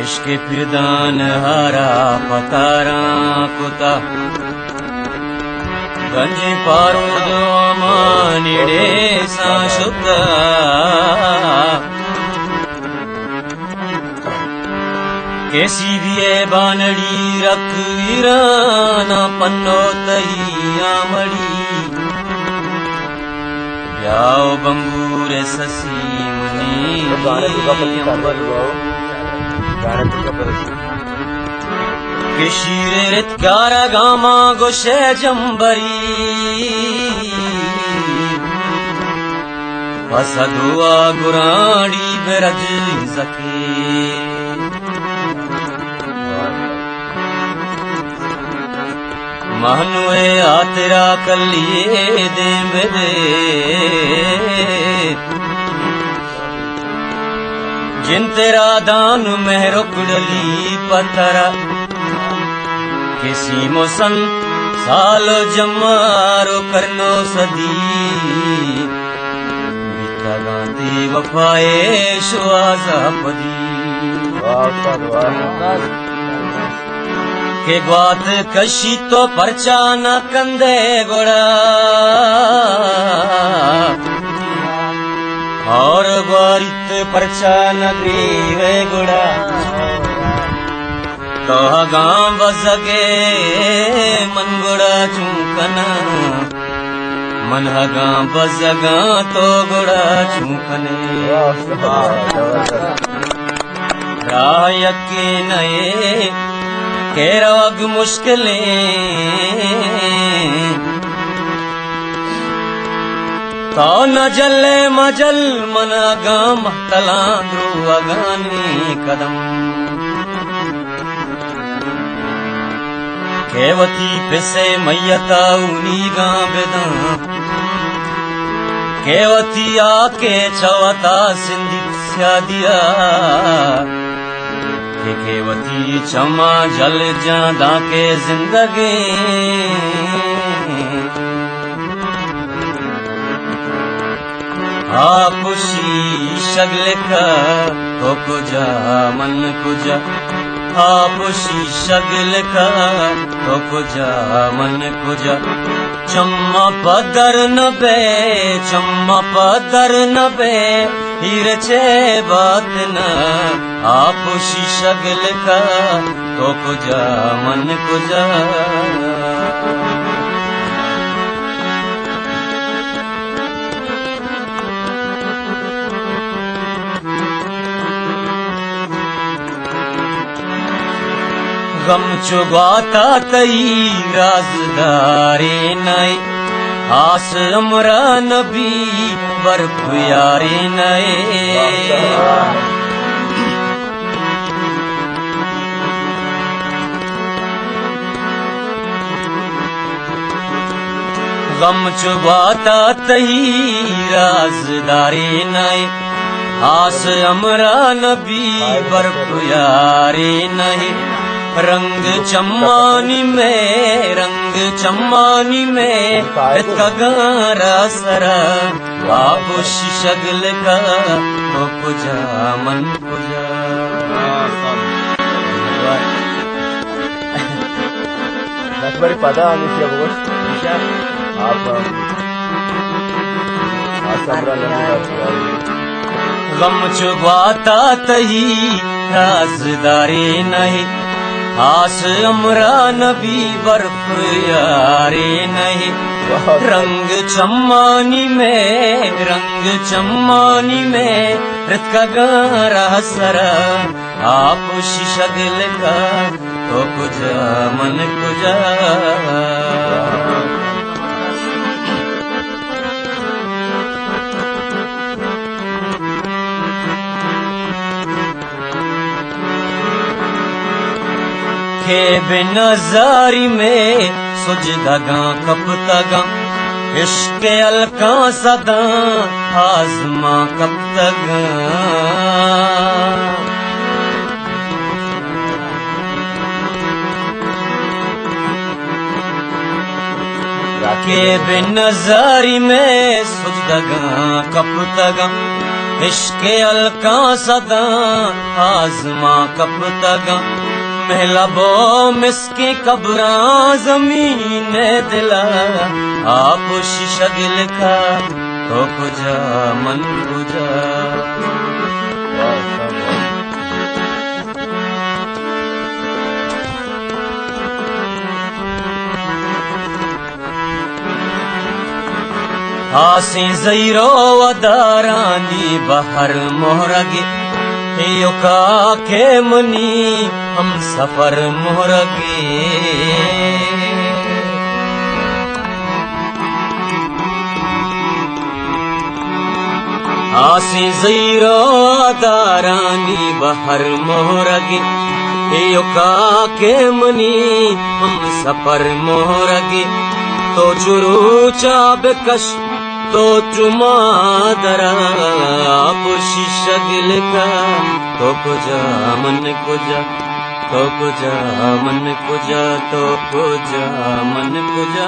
इश्क फिरदान हारा पतारा कुता गंज पारो दो मानिड़े साशुता कैसी भी है बानड़ी रख वीराना पन्नो तही आमड़ी ब्याओ बंगूर ससी मुनी किशीरे रितकारा गामा गोशे जंबरी फसदुआ गुराड़ी बेरज सके महनुए आतेरा कलिए दे मेरे जिन तेरा दान मेहरो कुडली पत्थरा किसी मोसन सालो जमारो करनो सदी बिता गांधी वफाए शुआजा पदी के ग्वात कशी तो परचा न कंदे गोड़ा और ग्वारित परचा न ग्रीवे गोड़ा तो गांव बजगे मन गोड़ा चूकना मन गांव बजगा तो गोड़ा चूकने राय के नए केरवग मुश्किलें तो न जले मजल मना गाम तलांद्रू अगानी कदम केवती पिसे मैयता उनी गांबेदा केवती आके चवता सिंधी दिया केवती चमा जल जादा के जिंदगी आपुशी शगल का तो कुजा मन कुजा आपुशी शगल का तो कुजा मन कुजा चम्मा पदर न बे चम्मा पदर न बे हीर चे बात न आपुशी शगल का तो कुजा मन कुजा गम चुगाता तई राजदारे नए आस अमरा नबी बर्फ यारे नए गम चुगाता तई राजदारे नए आस अमरा नबी बर्फ यारे नए रंग चम्मानी में कगारा सरा आपुशी शगल का तो कुजा मन कुजा बरी पदा अनुष्या बस निशा आप गम चुगाता तही राजदारे नहीं आस अमरा नबी बर्फ यारे नहीं रंग चम्मानी में रत का गारा सरा आपुशी शगल का तो कुजा मन कुजा के बेनजारी में सुजदगा कपतगा इश्क अलका सदा आजमा कपतगा के बेनजारी में सुजदगा कपतगा इश्क अलका सदा आजमा कब तगा महलबो मिसकी कब्रा जमीन दिला आप शगिल खा तो कुजा मन कुजा आसी ज़ईरो वदारानी बहर मोहरगे योका के मनी हम सफर मोहरगे आसी ज़ईरो वदारानी बहर मोहरगे योका के मनी हम सफर मोहरगे तो चुरू चाब कश तो चुमा दरा पुशी शगिल का तो कुजा मन कुजा तो कुजा मन कुजा तो कुजा मन कुजा